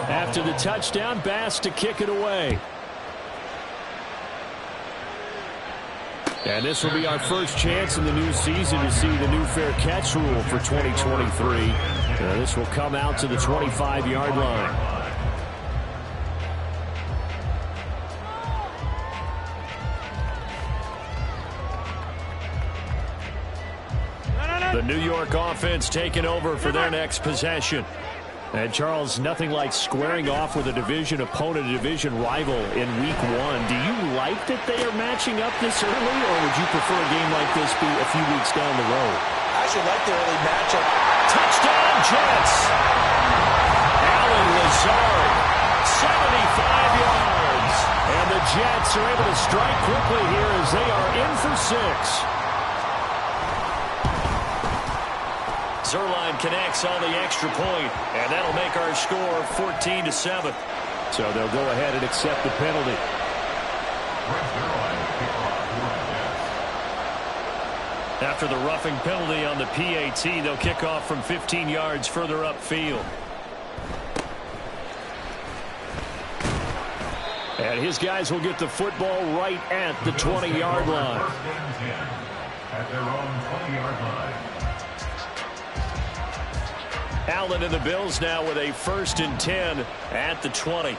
After the touchdown, Bass to kick it away. And this will be our first chance in the new season to see the new fair catch rule for 2023. This will come out to the 25-yard line. The New York offense taking over for their next possession. And, Charles, nothing like squaring off with a division opponent, a division rival in Week 1. Do you like that they are matching up this early, or would you prefer a game like this be a few weeks down the road? I actually like the early matchup. Touchdown, Jets! Allen Lazard, 75 yards. And the Jets are able to strike quickly here as they are in for 6. Zuerlein connects on the extra point, and that'll make our score 14-7. So they'll go ahead and accept the penalty. After the roughing penalty on the PAT, they'll kick off from 15 yards further upfield. And his guys will get the football right at the 20-yard line. At their own 20-yard line. Allen and the Bills now with a 1st and 10 at the 20.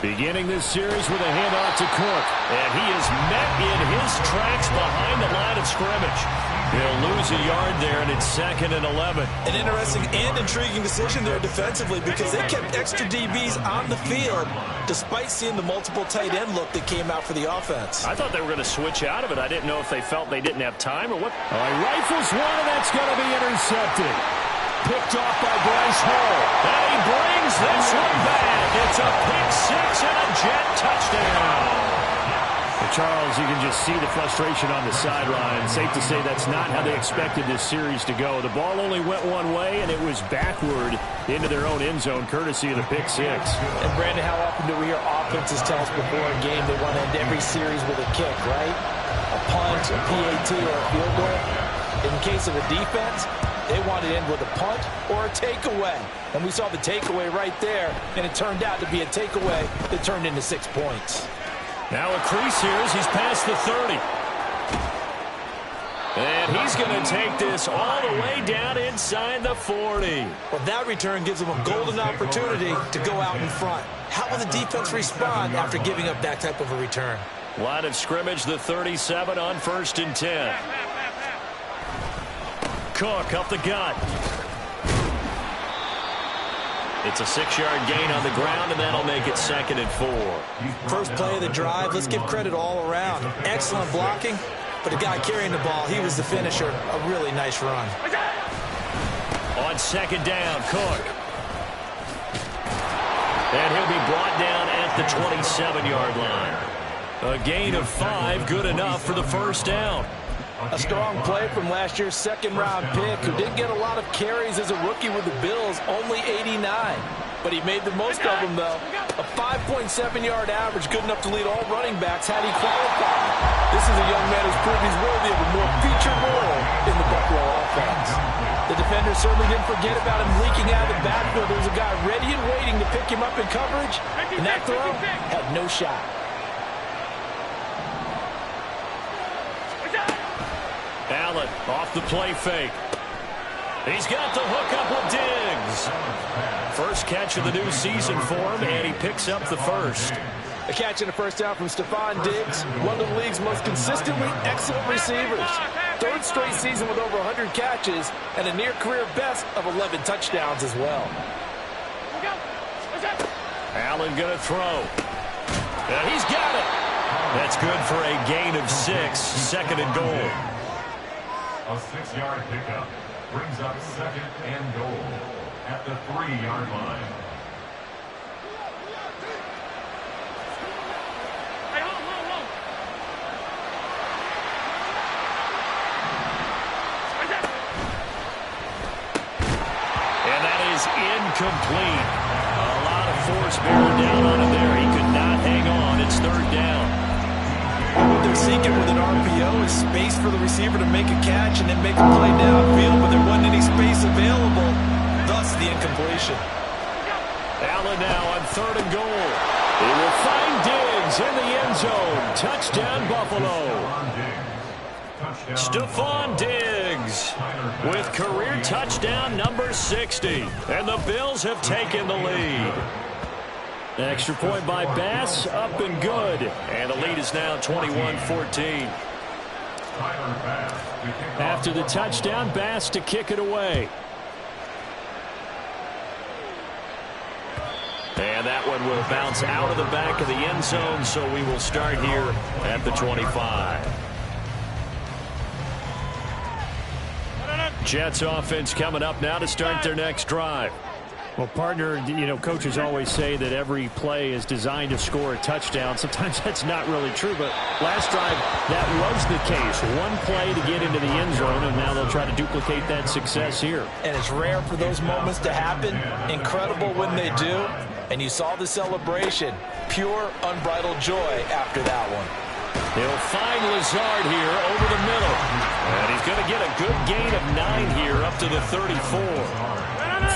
Beginning this series with a handoff to Cook. And he is met in his tracks behind the line of scrimmage. He'll lose a yard there, and it's 2nd and 11. An interesting and intriguing decision there defensively because they kept extra DBs on the field despite seeing the multiple tight end look that came out for the offense. I thought they were going to switch out of it. I didn't know if they felt they didn't have time or what. He rifles one, and that's going to be intercepted. Picked off by Bryce Hall. And he brings this one back. It's a pick 6 and a Jet touchdown. Charles, you can just see the frustration on the sideline. Safe to say that's not how they expected this series to go. The ball only went one way, and it was backward into their own end zone, courtesy of the pick 6. And, Brandon, how often do we hear offenses tell us before a game they want to end every series with a kick, right? A punt, a PAT, or a field goal. In case of a defense, they want to end with a punt or a takeaway. And we saw the takeaway right there, and it turned out to be a takeaway that turned into 6 points. Now a crease here as he's past the 30. And he's going to take this all the way down inside the 40. Well, that return gives him a golden opportunity to go out in front. How will the defense respond after giving up that type of a return? Line of scrimmage, the 37 on 1st and 10. Cook up the gut. It's a 6-yard gain on the ground, and that'll make it 2nd and 4. First play of the drive, let's give credit all around. Excellent blocking, but the guy carrying the ball, he was the finisher. A really nice run. On 2nd down, Cook. And he'll be brought down at the 27-yard line. A gain of 5, good enough for the 1st down. A strong play from last year's 2nd-round pick, who didn't get a lot of carries as a rookie with the Bills, only 89. But he made the most of them, though. A 5.7-yard average, good enough to lead all running backs had he qualified. This is a young man who's proved he's worthy of a more featured role in the Buffalo offense. The defender certainly didn't forget about him leaking out of the backfield. There was a guy ready and waiting to pick him up in coverage, and that throw had no shot. Allen off the play fake. He's got the hook up with Diggs. First catch of the new season for him, and he picks up the 1st. A catch and a 1st down from Stephon Diggs, one of the league's most consistently excellent receivers. 3rd straight season with over 100 catches and a near-career best of 11 touchdowns as well. Allen going to throw. And he's got it. That's good for a gain of 6, 2nd and goal. A 6-yard pickup brings up 2nd and goal at the 3-yard line. And that is incomplete. A lot of force bearing down on him there. He could not hang on. It's 3rd down. What they're seeking with an RPO is space for the receiver to make a catch and then make a play downfield, but there wasn't any space available. Thus, lost the incompletion. Allen now on 3rd and goal. He will find Diggs in the end zone. Touchdown, Buffalo. Stephon Diggs with career touchdown number 60. And the Bills have taken the lead. Extra point by Bass, up and good. And the lead is now 21-14. After the touchdown, Bass to kick it away. And that one will bounce out of the back of the end zone, so we will start here at the 25. Jets offense coming up now to start their next drive. Well, partner, you know, coaches always say that every play is designed to score a touchdown. Sometimes that's not really true, but last drive, that was the case. One play to get into the end zone, and now they'll try to duplicate that success here. And it's rare for those moments to happen. Incredible when they do. And you saw the celebration. Pure, unbridled joy after that one. He'll find Lazard here over the middle. And he's going to get a good gain of 9 here up to the 34.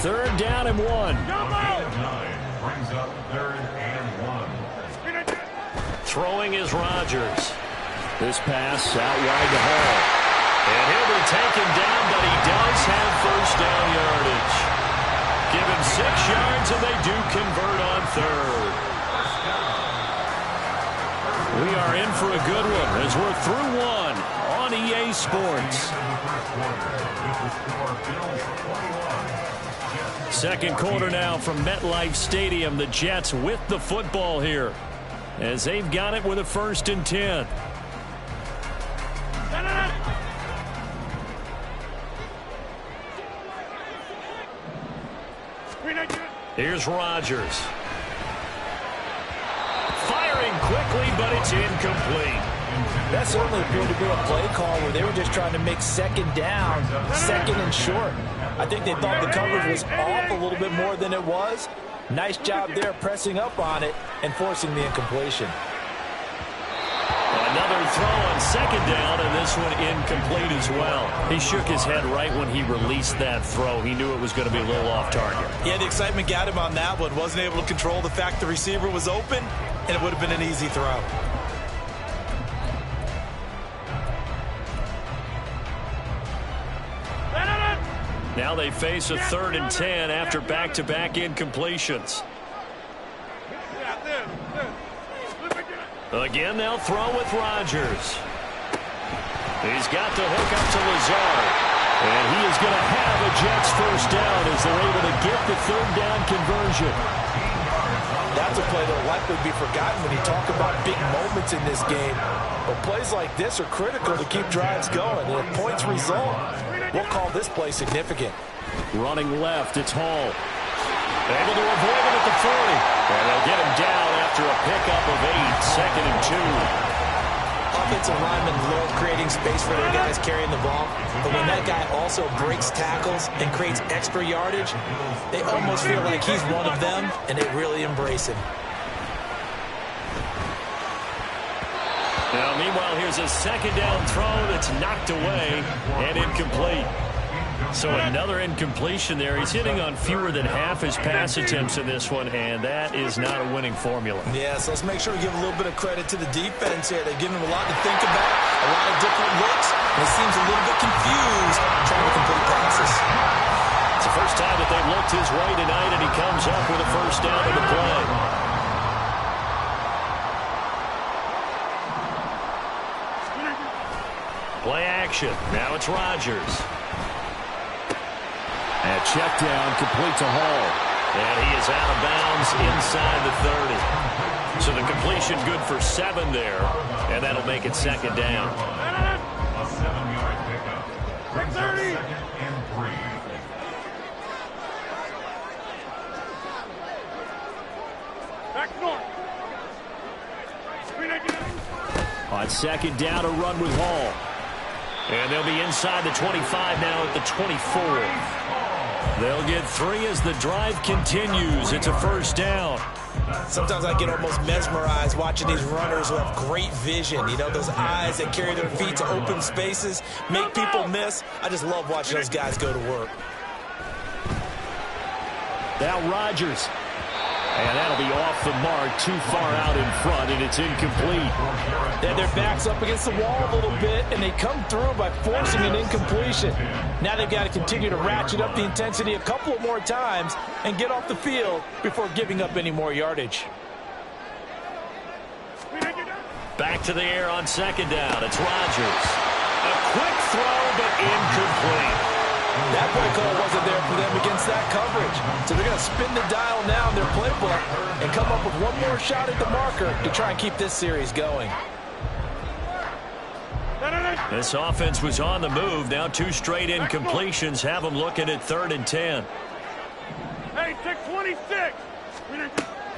3rd down and 1. Brings up 3rd and 1. Throwing is Rodgers. This pass out wide to Hall. And he'll be taken down, but he does have 1st down yardage. Give him 6 yards, and they do convert on 3rd. We are in for a good one as we're through one on EA Sports. 2nd quarter now from MetLife Stadium. The Jets with the football here as they've got it with a 1st and 10. Here's Rodgers. Firing quickly, but it's incomplete. That certainly appeared to be a play call where they were just trying to make 2nd down, 2nd and short. I think they thought the coverage was off a little bit more than it was. Nice job there pressing up on it and forcing the incompletion. Another throw on 2nd down, and this one incomplete as well. He shook his head right when he released that throw. He knew it was going to be a little off target. Yeah, the excitement got him on that one. Wasn't able to control the fact the receiver was open, and it would have been an easy throw. Now they face a 3rd and 10 after back-to-back incompletions. Again, they'll throw with Rodgers. He's got the hook up to Lazard. And he is going to have a Jets 1st down as they're able to get the 3rd down conversion. That's a play that will likely be forgotten when you talk about big moments in this game. But plays like this are critical to keep drives going. And if points result, we'll call this play significant. Running left, it's Hall. Able to avoid him at the 40. And they'll get him down after a pickup of 8, 2nd and 2. Offensive linemen love creating space for their guys carrying the ball. But when that guy also breaks tackles and creates extra yardage, they almost feel like he's one of them, and they really embrace him. Now, meanwhile, here's a 2nd down throw that's knocked away and incomplete. So another incompletion there. He's hitting on fewer than half his pass attempts in this one, and that is not a winning formula. Yeah, so let's make sure we give a little bit of credit to the defense here. They've given him a lot to think about, a lot of different looks, and he seems a little bit confused trying to complete passes. It's the first time that they've looked his way tonight, and he comes up with a 1st down in the play. Play action. Now it's Rodgers. And check down, complete to Hall. And he is out of bounds inside the 30. So the completion good for 7 there. And that'll make it 2nd down. A 7-yard pickup. Brings up 2nd and 3. On 2nd down, a run with Hall. And they'll be inside the 25 now at the 24. They'll get 3 as the drive continues. It's a 1st down. Sometimes I get almost mesmerized watching these runners who have great vision. You know, those eyes that carry their feet to open spaces, make people miss. I just love watching those guys go to work. Now Rodgers. And that'll be off the mark, too far out in front, and it's incomplete. They had their backs up against the wall a little bit, and they come through by forcing an incompletion. Now they've got to continue to ratchet up the intensity a couple of more times and get off the field before giving up any more yardage. Back to the air on second down. It's Rodgers. A quick throw, but incomplete. That play call wasn't there for them against that coverage. So they're going to spin the dial now in their playbook and come up with one more shot at the marker to try and keep this series going. This offense was on the move. Now 2 straight incompletions have them looking at 3rd and 10. Hey, 626.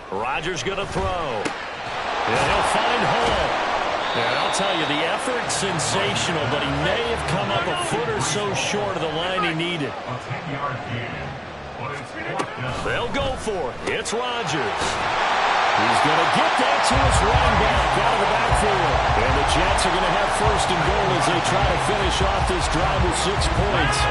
Rodgers going to throw. And he'll find Hall. And I'll tell you, the effort's sensational, but he may have come up a foot or so short of the line he needed. They'll go for it. It's Rodgers. He's going to get that to his running back out of the backfield. And the Jets are going to have 1st and goal as they try to finish off this drive with 6 points.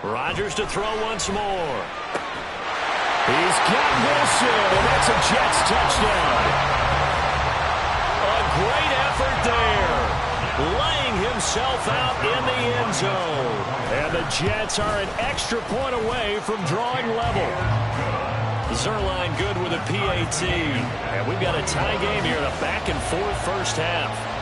Rodgers to throw once more. He's got Wilson, and that's a Jets touchdown. A great effort there, laying himself out in the end zone. And the Jets are an extra point away from drawing level. Zuerlein good with a PAT. And we've got a tie game here in a back-and-forth first half.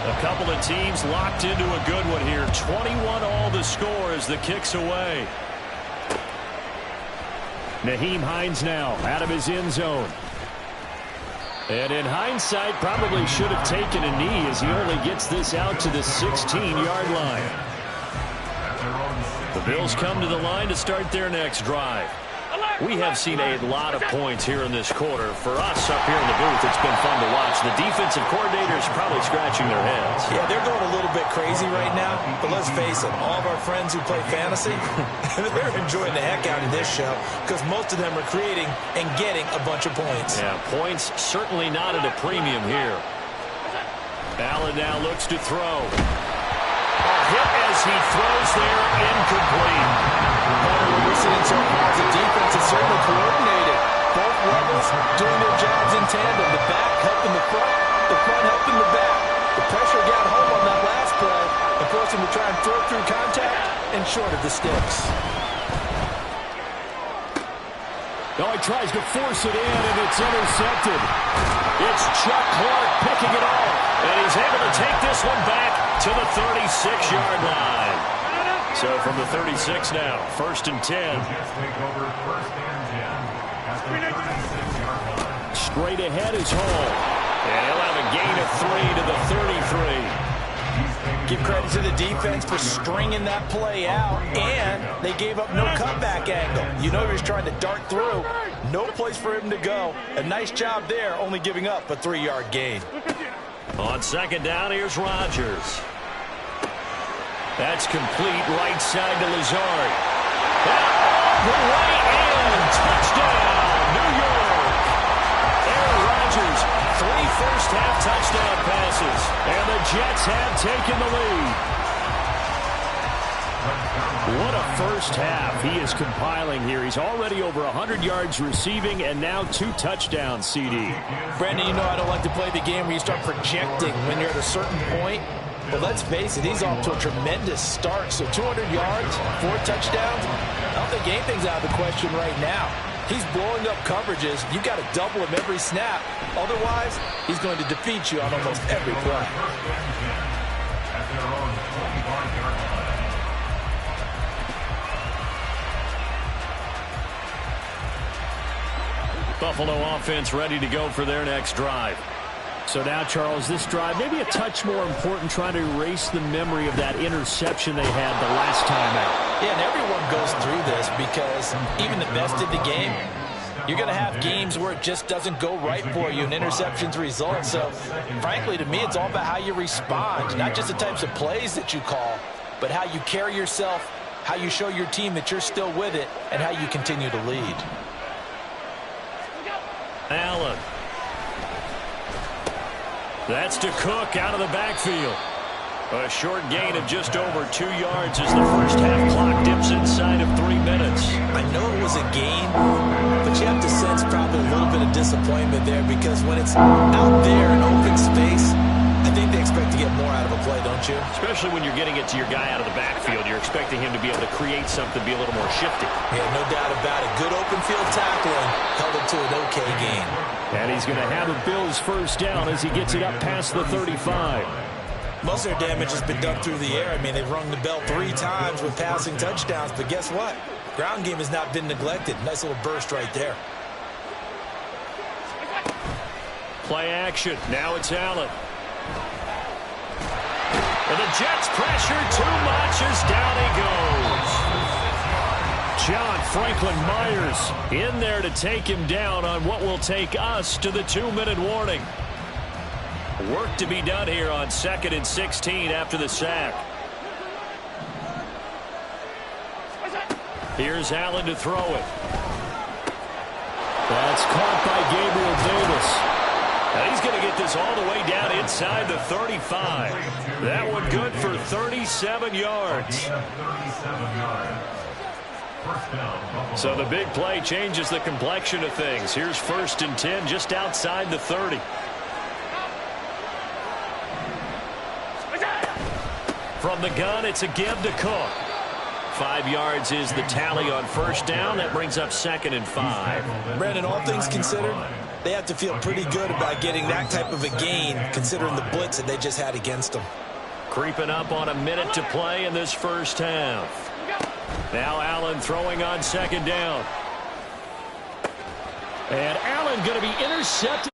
A couple of teams locked into a good one here. 21 all the score as the kick's away. Nyheim Hines now out of his end zone. And in hindsight, probably should have taken a knee as he only gets this out to the 16-yard line. The Bills come to the line to start their next drive. We have seen a lot of points here in this quarter. For us up here in the booth, it's been fun to watch. The defensive coordinators probably scratching their heads. Yeah, they're going a little bit crazy right now. But let's face it, all of our friends who play fantasy, they're enjoying the heck out of this show because most of them are creating and getting a bunch of points. Yeah, points certainly not at a premium here. Allen now looks to throw. Hit as he throws there, incomplete. What we're seeing so far is the defense is certainly coordinated. Both levels doing their jobs in tandem. The back helping the front helping the back. The pressure got home on that last play and forced him to try and throw through contact and short of the sticks. Oh, he tries to force it in, and it's intercepted. It's Chuck Clark picking it off, and he's able to take this one back to the 36-yard line. So from the 36 now, 1st and 10. Straight ahead is Hall. And he'll have a gain of 3 to the 33. Give credit to the defense for stringing that play out, and they gave up no cutback angle. You know he was trying to dart through. No place for him to go. A nice job there, only giving up a 3-yard gain. On second down, here's Rodgers. That's complete right side to Lazard. All the way in. Touchdown, New York. Aaron Rodgers, 3 first-half touchdown passes. And the Jets have taken the lead. What a first half he is compiling here. He's already over 100 yards receiving and now 2 touchdowns, CD. Brandon, you know I don't like to play the game where you start projecting when you're at a certain point. But let's face it, he's off to a tremendous start. So 200 yards, 4 touchdowns. I don't think anything's out of the question right now. He's blowing up coverages. You've got to double him every snap. Otherwise, he's going to defeat you on almost every play. Buffalo offense ready to go for their next drive. So now, Charles, this drive maybe a touch more important, trying to erase the memory of that interception they had the last time out. Yeah, and everyone goes through this because even the best of the game, you're going to have games where it just doesn't go right for you and interceptions result. So, frankly, to me, it's all about how you respond, not just the types of plays that you call, but how you carry yourself how you show your team that you're still with it, and how you continue to lead. Allen. That's to Cook out of the backfield. A short gain of just over 2 yards as the first half clock dips inside of 3 minutes. I know it was a gain, but you have to sense probably a little bit of disappointment there because when it's out there in open space, I think they expect to get more out of a play, don't you? Especially when you're getting it to your guy out of the backfield. You're expecting him to be able to create something, be a little more shifty. Yeah, no doubt about it. Good open field tackling held him to an okay gain. And he's going to have a Bills first down as he gets it up past the 35. Most of their damage has been done through the air. I mean, they've rung the bell 3 times with passing touchdowns, but guess what? Ground game has not been neglected. Nice little burst right there. Play action. Now it's Allen. And the Jets pressure too much as down he goes. John Franklin Myers in there to take him down on what will take us to the 2-minute warning. Work to be done here on 2nd and 16 after the sack. Here's Allen to throw it. That's caught by Gabriel Davis. And he's going to get this all the way down inside the 35. That one good for 37 yards. So the big play changes the complexion of things. Here's 1st and 10 just outside the 30. From the gun, it's a give to Cook. 5 yards is the tally on first down. That brings up 2nd and 5. Brandon, all things considered, they have to feel pretty good about getting that type of a gain, considering the blitz that they just had against them. Creeping up on a minute to play in this first half. Now Allen throwing on 2nd down. And Allen going to be intercepted.